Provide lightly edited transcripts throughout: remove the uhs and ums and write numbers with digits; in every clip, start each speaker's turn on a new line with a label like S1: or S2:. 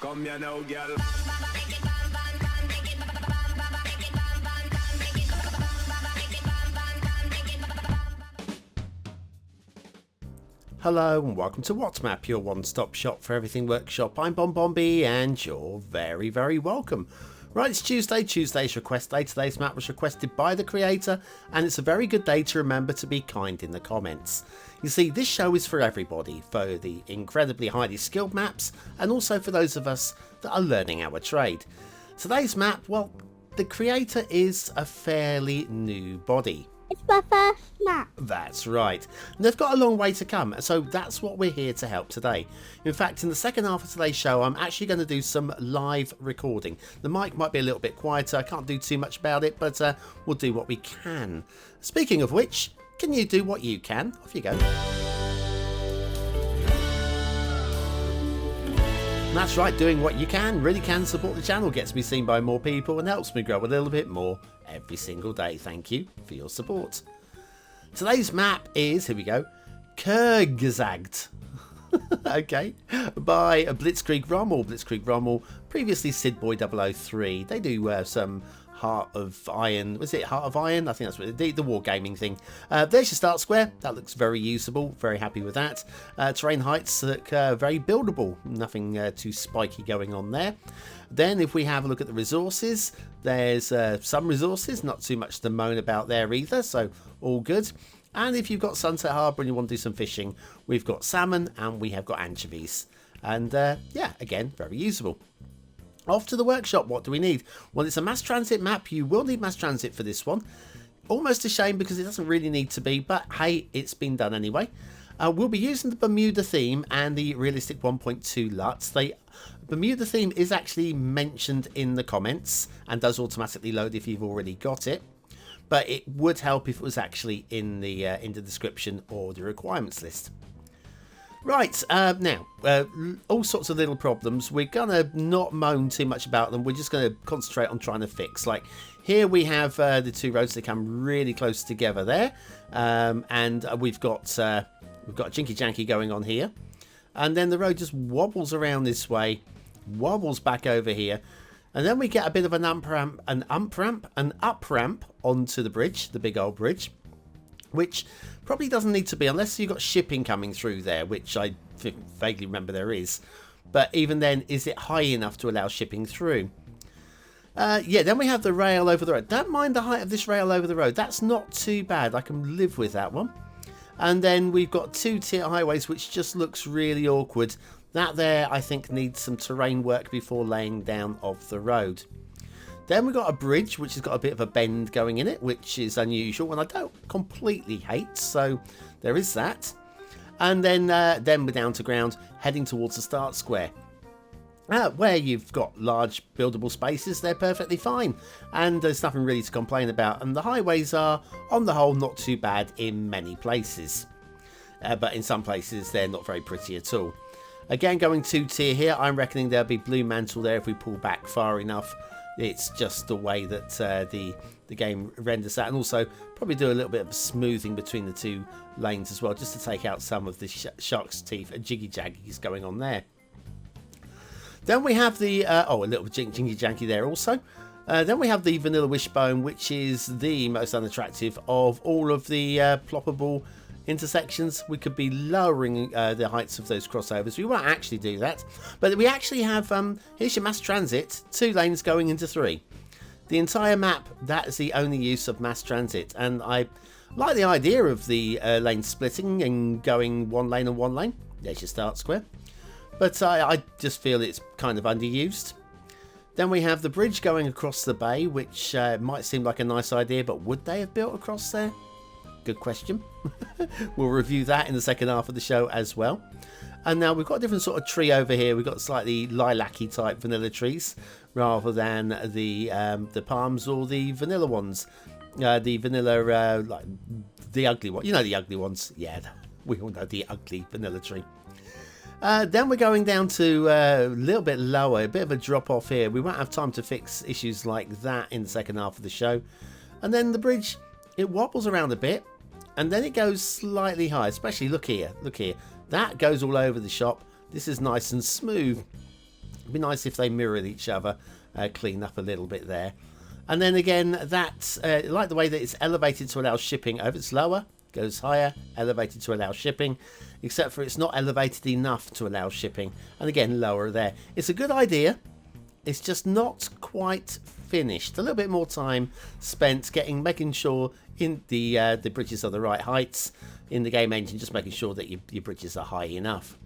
S1: Come here now, girl.
S2: Hello and welcome to WhatMap, your one-stop shop for everything workshop. I'm BonBonB and you're very, very welcome. Right, it's Tuesday. Tuesday's request day. Today's map was requested by the creator and it's a very good day to remember to be kind in the comments. You see, this show is for everybody, for the incredibly highly skilled maps and also for those of us that are learning our trade. Today's map, well, the creator is a fairly new body.
S3: It's my first map.
S2: That's right. And they've got a long way to come, so that's what we're here to help today. In fact, in the second half of today's show, I'm actually going to do some live recording. The mic might be a little bit quieter, I can't do too much about it, but we'll do what we can. Speaking of which, can you do what you can? Off you go. That's right, doing what you can really can support the channel, gets me seen by more people and helps me grow a little bit more every single day. Thank you for your support. Today's map is, here we go, Kurzgesagt. Okay, by BlitzkreigRommel. BlitzkreigRommel, previously SidBoy003. They do some Heart of Iron. Was it Heart of Iron? I think that's what the wargaming thing. There's your start square. That looks very usable. Very happy with that. Terrain heights look very buildable. Nothing too spiky going on there. Then if we have a look at the resources, there's some resources, not too much to moan about there either, so all good. And if you've got Sunset Harbour and you want to do some fishing, we've got salmon and we have got anchovies. And yeah, again, very usable. Off to the workshop, what do we need? Well, it's a mass transit map. You will need mass transit for this one. Almost a shame because it doesn't really need to be, but hey, it's been done anyway. We'll be using the Bermuda theme and the realistic 1.2 LUTs. The Bermuda theme is actually mentioned in the comments and does automatically load if you've already got it. But it would help if it was actually in the description or the requirements list. Right, now, all sorts of little problems. We're going to not moan too much about them. We're just going to concentrate on trying to fix. Like, here we have the two roads that come really close together there. And we've got a jinky janky going on here. And then the road just wobbles around this way, wobbles back over here. And then we get a bit of an up ramp onto the bridge, the big old bridge. Which probably doesn't need to be unless you've got shipping coming through there, which I vaguely remember there is. But even then, is it high enough to allow shipping through? Yeah, then we have the rail over the road. Don't mind the height of this rail over the road. That's not too bad. I can live with that one. And then we've got two-tier highways, which just looks really awkward. That there, I think, needs some terrain work before laying down of the road. Then we've got a bridge, which has got a bit of a bend going in it, which is unusual, and I don't completely hate, so there is that. And then we're down to ground, heading towards the start square. Where you've got large buildable spaces, they're perfectly fine, and there's nothing really to complain about, and the highways are, on the whole, not too bad in many places. But in some places, they're not very pretty at all. Again, going two-tier here, I'm reckoning there'll be blue mantle there if we pull back far enough. It's just the way that the game renders that, and also probably do a little bit of smoothing between the two lanes as well, just to take out some of the shark's teeth and jiggy jaggies going on there. Then we have the a little jinky janky there also. Then we have the vanilla wishbone, which is the most unattractive of all of the ploppable intersections. We could be lowering the heights of those crossovers. We won't actually do that, but we actually have here's your mass transit, 2 lanes going into 3. The entire map, that is the only use of mass transit, and I like the idea of the lane splitting and going 1 lane and 1 lane. There's your start square, but I just feel it's kind of underused. Then we have the bridge going across the bay, which might seem like a nice idea, but would they have built across there? Good question. We'll review that in the second half of the show as well. And now we've got a different sort of tree over here. We've got slightly lilac-y type vanilla trees rather than the palms or the vanilla ones. The vanilla, like the ugly one. You know the ugly ones. Yeah, we all know the ugly vanilla tree. Then we're going down to a little bit lower, a bit of a drop off here. We won't have time to fix issues like that in the second half of the show. And then the bridge, it wobbles around a bit. And then it goes slightly high, especially look here, that goes all over the shop. This is nice and smooth. It'd be nice if they mirrored each other, clean up a little bit there. And then again, that like the way that it's elevated to allow shipping over. It's lower, goes higher, elevated to allow shipping, except for it's not elevated enough to allow shipping. And again, lower there. It's a good idea. It's just not quite finished. A little bit more time spent making sure in the bridges are the right heights in the game engine, just making sure that your bridges are high enough.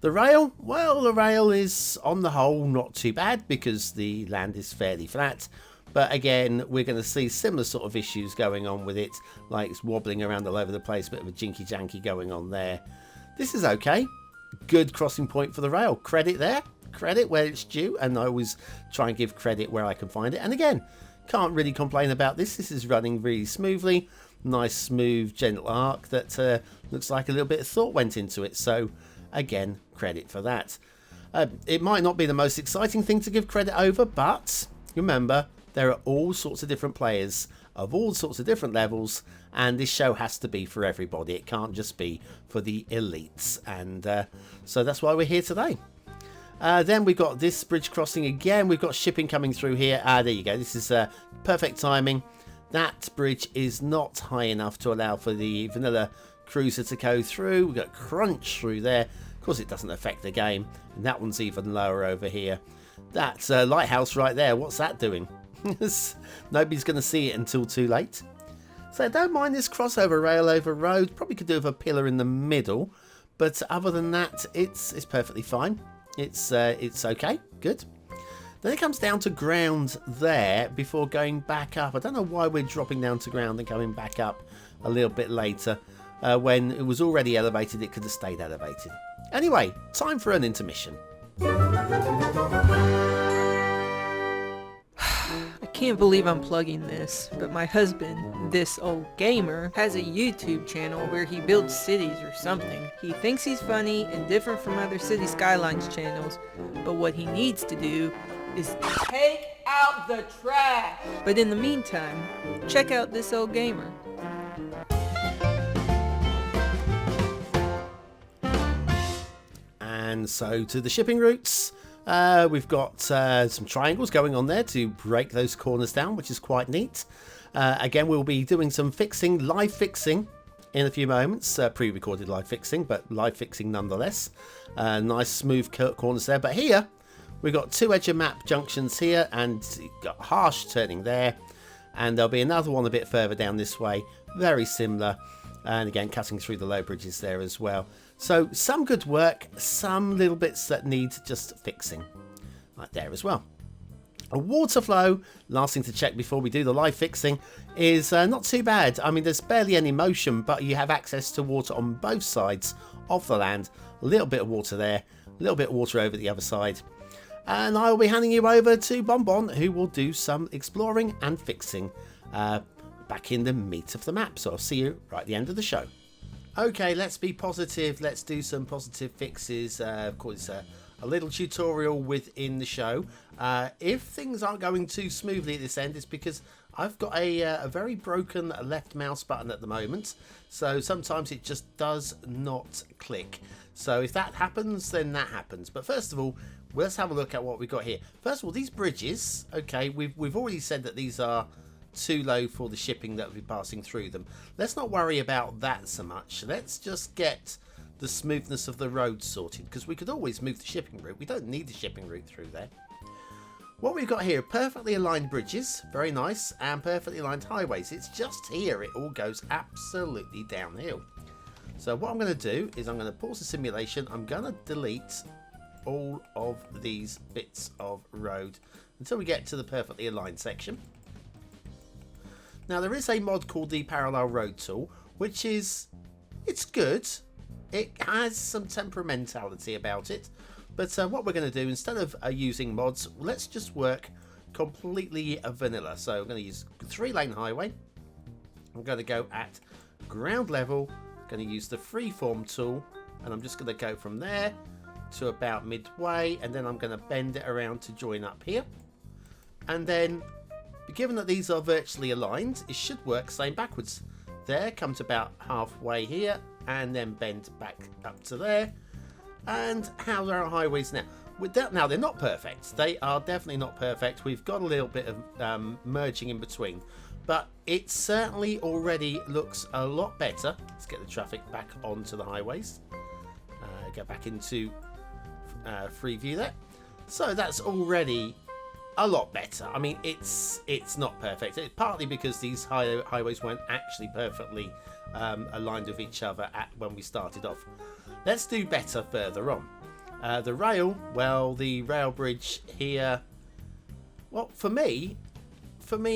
S2: The rail, well, the rail is on the whole not too bad because the land is fairly flat. But again, we're going to see similar sort of issues going on with it, like it's wobbling around all over the place, bit of a jinky janky going on there. This is okay. Good crossing point for the rail. Credit there. Credit where it's due, and I always try and give credit where I can find it. And again, can't really complain about this. This is running really smoothly. Nice, smooth, gentle arc that looks like a little bit of thought went into it. So again, credit for that. It might not be the most exciting thing to give credit over, but remember, there are all sorts of different players of all sorts of different levels, and this show has to be for everybody. It can't just be for the elites, and so that's why we're here today. Then we've got this bridge crossing again. We've got shipping coming through here. There you go. This is perfect timing. That bridge is not high enough to allow for the vanilla cruiser to go through. We've got crunch through there. Of course, it doesn't affect the game. And that one's even lower over here. That's a lighthouse right there. What's that doing? Nobody's going to see it until too late. So I don't mind this crossover rail over road. Probably could do with a pillar in the middle. But other than that, it's perfectly fine. It's okay. Good. Then it comes down to ground there before going back up. I don't know why we're dropping down to ground and coming back up a little bit later. When it was already elevated, it could have stayed elevated. Anyway, time for an intermission.
S1: I can't believe I'm plugging this, but my husband, this old gamer, has a YouTube channel where he builds cities or something. He thinks he's funny and different from other Cities Skylines channels, but what he needs to do is take out the trash. But in the meantime, check out this old gamer.
S2: And so to the shipping routes. We've got some triangles going on there to break those corners down, which is quite neat. Again, we'll be doing some live fixing in a few moments. Pre-recorded live fixing, but live fixing nonetheless. Nice smooth corners there. But here, we've got two edge of map junctions here, and got harsh turning there. And there'll be another one a bit further down this way. Very similar. And again, cutting through the low bridges there as well. So some good work, some little bits that need just fixing. Right there as well. A water flow, last thing to check before we do the live fixing, is not too bad. I mean, there's barely any motion, but you have access to water on both sides of the land. A little bit of water there, a little bit of water over the other side. And I will be handing you over to BonBon, who will do some exploring and fixing back in the meat of the map. So I'll see you right at the end of the show. Okay, let's be positive. Let's do some positive fixes. Of course, a little tutorial within the show. If things aren't going too smoothly at this end, it's because I've got a very broken left mouse button at the moment. So sometimes it just does not click. So if that happens, then that happens. But first of all, let's have a look at what we've got here. First of all, these bridges. Okay, we've already said that these are too low for the shipping that will be passing through them. Let's not worry about that so much. Let's just get the smoothness of the road sorted, because we could always move the shipping route. We don't need the shipping route through there. What we've got here, perfectly aligned bridges, very nice, and perfectly aligned highways. It's just here it all goes absolutely downhill. So what I'm going to do is I'm going to pause the simulation. I'm going to delete all of these bits of road until we get to the perfectly aligned section. Now there is a mod called the Parallel Road Tool, which is, it's good. It has some temperamentality about it. But what we're going to do, instead of using mods, let's just work completely vanilla. So I'm going to use 3-lane highway. I'm going to go at ground level. I'm going to use the freeform tool. And I'm just going to go from there to about midway. And then I'm going to bend it around to join up here. And then, given that these are virtually aligned, it should work same backwards. There, come to about halfway here, and then bend back up to there. And how are our highways now? Now, they're not perfect. They are definitely not perfect. We've got a little bit of merging in between. But it certainly already looks a lot better. Let's get the traffic back onto the highways. Go back into free view there. So that's already a lot better. I mean, it's not perfect. It's partly because these highways weren't actually perfectly aligned with each other when we started off. Let's do better further on. The rail, well, the rail bridge here, well, for me,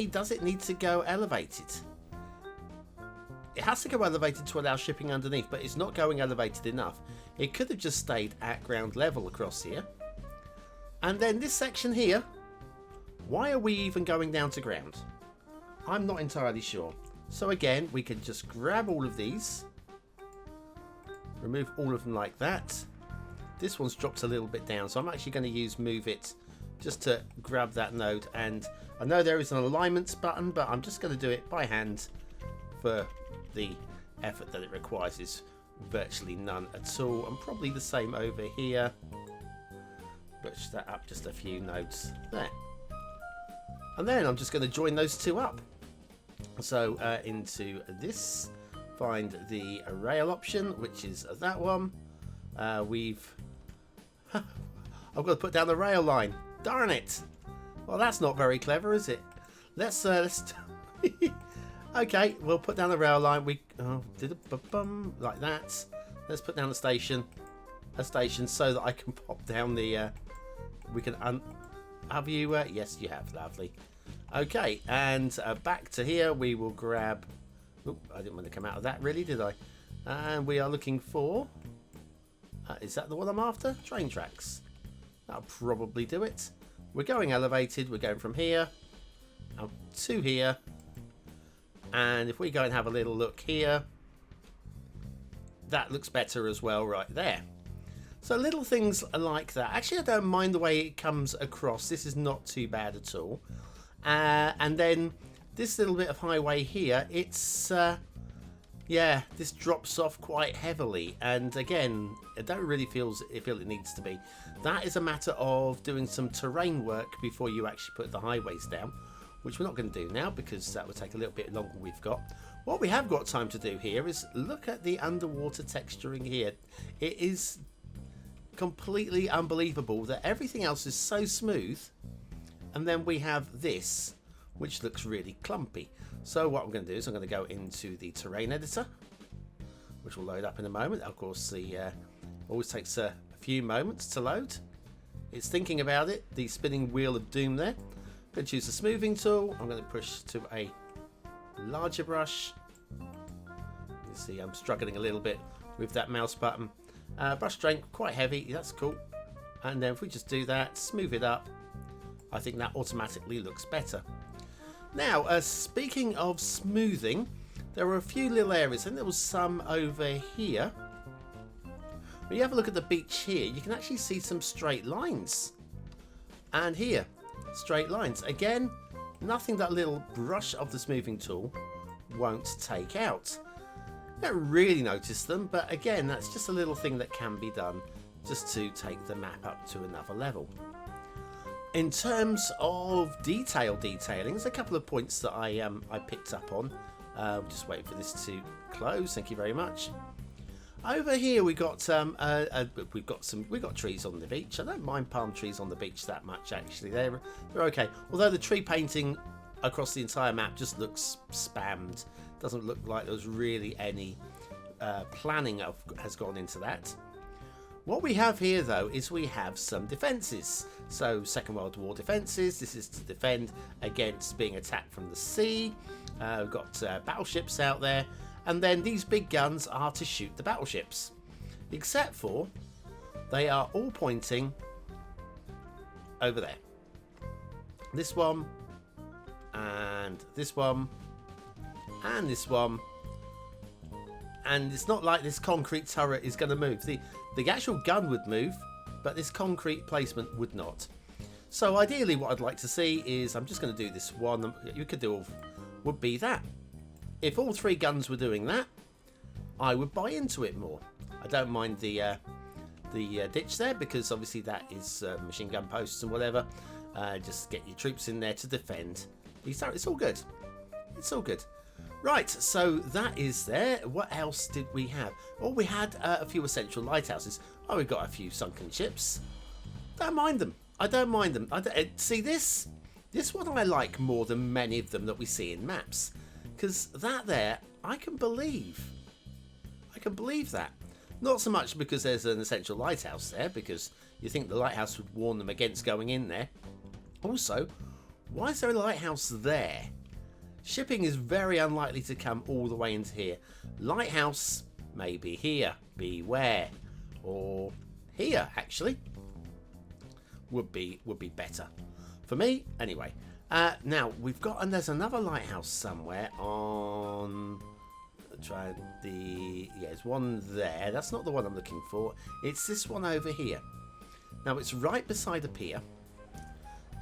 S2: does it need to go elevated? It has to go elevated to allow shipping underneath, but it's not going elevated enough. It could have just stayed at ground level across here. And then this section here, why are we even going down to ground? I'm not entirely sure. So again, we can just grab all of these, remove all of them like that. This one's dropped a little bit down, so I'm actually going to use move it just to grab that node. And I know there is an alignments button, but I'm just going to do it by hand for the effort that it requires. Is virtually none at all. And probably the same over here. Push that up just a few nodes there. And then I'm just going to join those two up. So into this, find the rail option, which is that one. I've got to put down the rail line. Darn it! Well, that's not very clever, is it? Let's okay, we'll put down the rail line. We did a bum like that. Let's put down a station so that I can pop down the. We can have you? Yes, you have. Lovely. Okay, and back to here. We will grab. Oop, I didn't want to come out of that, really, did I? And we are looking for. Is that the one I'm after? Train tracks. That'll probably do it. We're going elevated. We're going from here up to here. And if we go and have a little look here, that looks better as well right there. So little things like that. Actually, I don't mind the way it comes across. This is not too bad at all. And then this little bit of highway here, it's... yeah, this drops off quite heavily, and again, I don't really feel it needs to be. That is a matter of doing some terrain work before you actually put the highways down, which we're not going to do now because that would take a little bit longer. We've got what we have got time to do here is look at the underwater texturing here. It is completely unbelievable that everything else is so smooth, and then we have this, which looks really clumpy. So what I'm going to do is I'm going to go into the terrain editor, which will load up in a moment. Of course, the always takes a few moments to load. It's thinking about it. The spinning wheel of doom there. I'm going to choose the smoothing tool. I'm going to push to a larger brush. You see, I'm struggling a little bit with that mouse button. Brush strength quite heavy. That's cool. And then if we just do that, smooth it up, I think that automatically looks better. Now, speaking of smoothing, there were a few little areas, and there was some over here. When you have a look at the beach here, you can actually see some straight lines. And here, straight lines. Again, nothing that little brush of the smoothing tool won't take out. I don't really notice them, but again, that's just a little thing that can be done just to take the map up to another level. In terms of detailing, there's a couple of points that I picked up on. Just waiting for this to close. Thank you very much. Over here we got we've got trees on the beach. I don't mind palm trees on the beach that much actually. They're okay. Although the tree painting across the entire map just looks spammed. Doesn't look like there's really any planning has gone into that. What we have here, though, is we have some defences. So, Second World War defences. This is to defend against being attacked from the sea. We've got battleships out there. And then these big guns are to shoot the battleships. Except for they are all pointing over there. This one, and this one, and this one. And it's not like this concrete turret is going to move. The actual gun would move, but this concrete placement would not. So ideally what I'd like to see is, I'm just going to do this one. You could do would be that. If all three guns were doing that, I would buy into it more. I don't mind the the ditch there, because obviously that is machine gun posts and whatever. Just get your troops in there to defend. It's all good. It's all good. Right, so that is there. What else did we have? Oh, we had a few essential lighthouses. Oh, we got a few sunken ships. Don't mind them. I don't mind them. See this? This one I like more than many of them that we see in maps. Because that there, I can believe. I can believe that. Not so much because there's an essential lighthouse there, because you think the lighthouse would warn them against going in there. Also, why is there a lighthouse there? Shipping is very unlikely to come all the way into here. Lighthouse, maybe here. Beware. Or here, actually. Would be better. For me, anyway. Now, we've got, and there's another lighthouse somewhere on... there's one there. That's not the one I'm looking for. It's this one over here. Now, it's right beside a pier.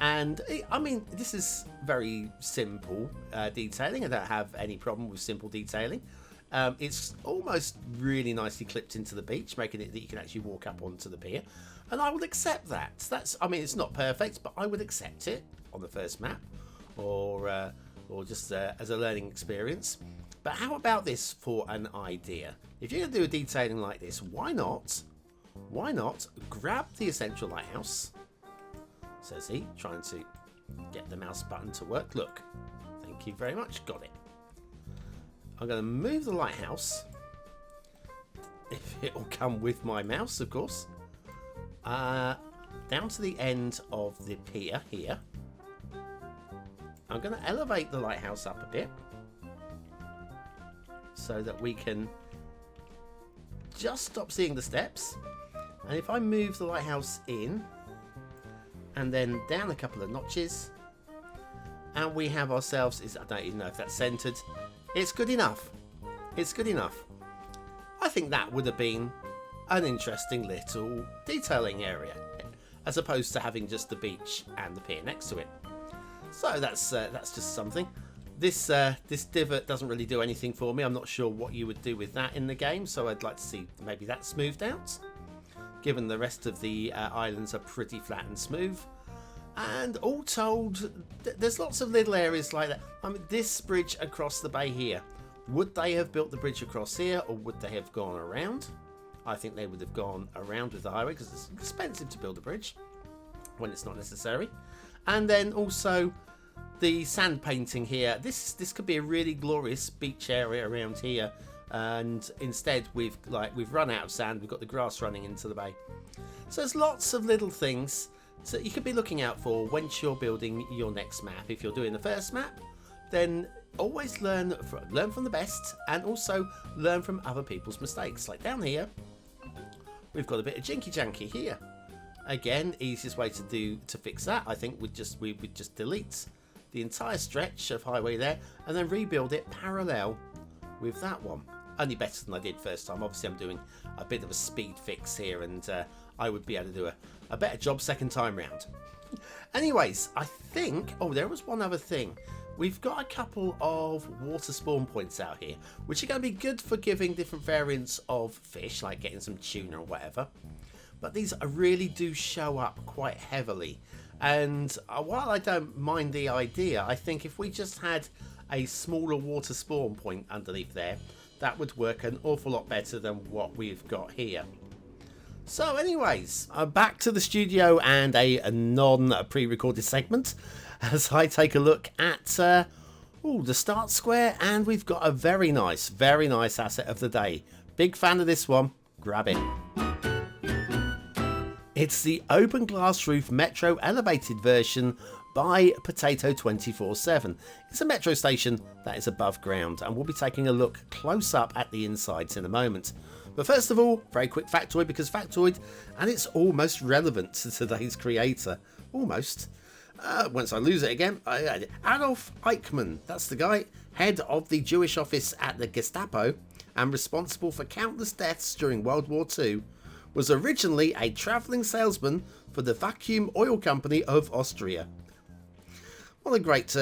S2: And, I mean, this is very simple detailing. I don't have any problem with simple detailing. It's almost really nicely clipped into the beach, making it that you can actually walk up onto the pier. And I would accept that. I mean, it's not perfect, but I would accept it on the first map. Or just as a learning experience. But how about this for an idea? If you're going to do a detailing like this, why not grab the essential lighthouse, says he, trying to get the mouse button to work. Look, thank you very much, got it. I'm going to move the lighthouse, if it will come with my mouse, of course, down to the end of the pier here. I'm going to elevate the lighthouse up a bit, so that we can just stop seeing the steps. And if I move the lighthouse in and then down a couple of notches, and we have ourselves, I don't even know if that's centered. It's good enough. It's good enough. I think that would have been an interesting little detailing area, as opposed to having just the beach and the pier next to it. So that's just something. This divot doesn't really do anything for me. I'm not sure what you would do with that in the game, so I'd like to see maybe that smoothed out, given the rest of the islands are pretty flat and smooth. And all told, there's lots of little areas like that. I mean, this bridge across the bay here, would they have built the bridge across here, or would they have gone around? I think they would have gone around with the highway, because it's expensive to build a bridge when it's not necessary. And then also the sand painting here. This could be a really glorious beach area around here, and instead we've run out of sand. We've got the grass running into the bay. So there's lots of little things that you could be looking out for once you're building your next map. If you're doing the first map, then always learn from the best, and also learn from other people's mistakes. Like down here, we've got a bit of jinky janky here. Again, easiest way to fix that, I think, we would just delete the entire stretch of highway there and then rebuild it parallel with that one. Only better than I did first time. Obviously I'm doing a bit of a speed fix here, and I would be able to do a better job second time round. Anyways, I think, oh, there was one other thing. We've got a couple of water spawn points out here, which are going to be good for giving different variants of fish, like getting some tuna or whatever. But these really do show up quite heavily. And while I don't mind the idea, I think if we just had a smaller water spawn point underneath there, that would work an awful lot better than what we've got here. So anyways, back to the studio and a non-pre-recorded segment as I take a look at the start square, and we've got a very nice asset of the day. Big fan of this one. Grab it. It's the open glass roof metro elevated version by Potato 24/7. It's a metro station that is above ground, and we'll be taking a look close up at the insides in a moment. But first of all, very quick factoid, because factoid, and it's almost relevant to today's creator. Almost. Once I lose it again, Adolf Eichmann, that's the guy, head of the Jewish office at the Gestapo and responsible for countless deaths during World War II, was originally a travelling salesman for the Vacuum Oil Company of Austria. What a great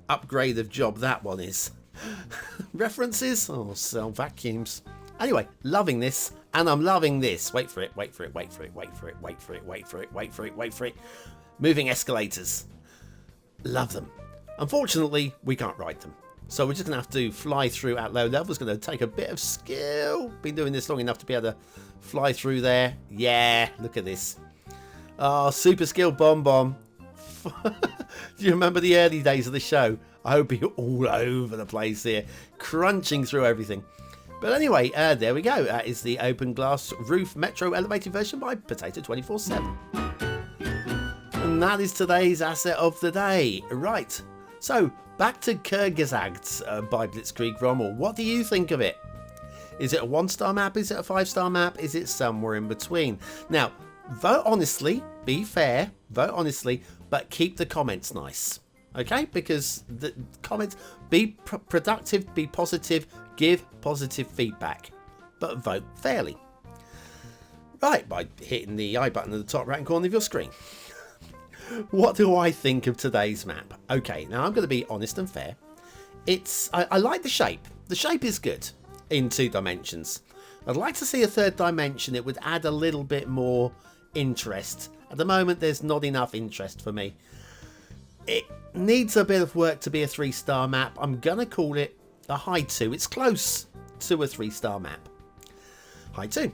S2: upgrade of job that one is. References? Oh, sell vacuums. Anyway, loving this, And I'm loving this. Wait for it, wait for it, wait for it, wait for it, wait for it, wait for it, wait for it, wait for it. Moving escalators. Love them. Unfortunately, we can't ride them. So we're just going to have to fly through at low level. It's going to take a bit of skill. Been doing this long enough to be able to fly through there. Yeah, look at this. Oh, super skill BonBonB. Do you remember the early days of the show? I hope you're all over the place here, crunching through everything. But anyway, there we go. That is the open glass roof metro elevated version by Potato247. And that is today's asset of the day. Right, so back to Kurzgesagt by BlitzkreigRommel. What do you think of it? Is it a 1-star map? Is it a 5-star map? Is it somewhere in between? Now, vote honestly, be fair, vote honestly, but keep the comments nice. Okay, because the comments, be productive, be positive, give positive feedback, but vote fairly. Right, by hitting the I button at the top right hand corner of your screen. What do I think of today's map? Okay, now I'm going to be honest and fair. I like the shape. The shape is good in 2 dimensions. I'd like to see a 3rd dimension. It would add a little bit more interest. At the moment, there's not enough interest for me. It needs a bit of work to be a 3-star map. I'm going to call it a high 2. It's close to a 3-star map. High 2.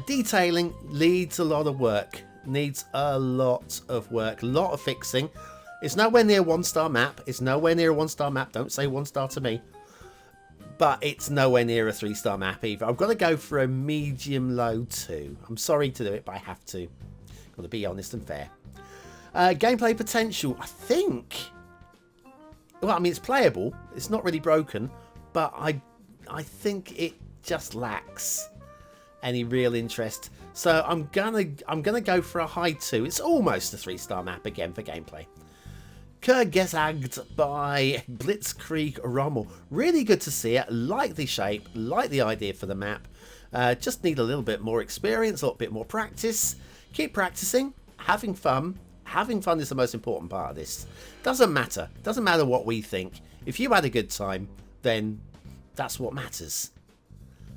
S2: Detailing needs a lot of work. Needs a lot of work. A lot of fixing. It's nowhere near a 1-star map. It's nowhere near a 1-star map. Don't say 1-star to me. But it's nowhere near a 3-star map either. I've got to go for a medium low 2. I'm sorry to do it, but I have to. Got to be honest and fair. Gameplay potential, I think. Well, I mean, it's playable. It's not really broken, but I think it just lacks any real interest. So I'm gonna go for a high 2. It's almost a 3-star map again for gameplay. Kurzgesagt by BlitzkreigRommel. Really good to see it. Like the shape, like the idea for the map. Just need a little bit more experience, a little bit more practice. Keep practicing, having fun. Having fun is the most important part of this. Doesn't matter what we think. If you had a good time, then that's what matters.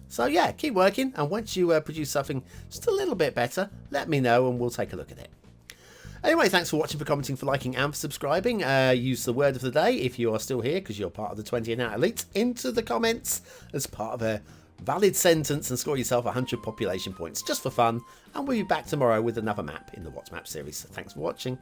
S2: So yeah, keep working, and once you produce something just a little bit better, let me know and we'll take a look at it. Anyway, thanks for watching, for commenting, for liking and for subscribing. Use the word of the day if you are still here, because you're part of the 20 and out elite, into the comments as part of a valid sentence and score yourself 100 population points just for fun. And we'll be back tomorrow with another map in the What's Map series. Thanks for watching.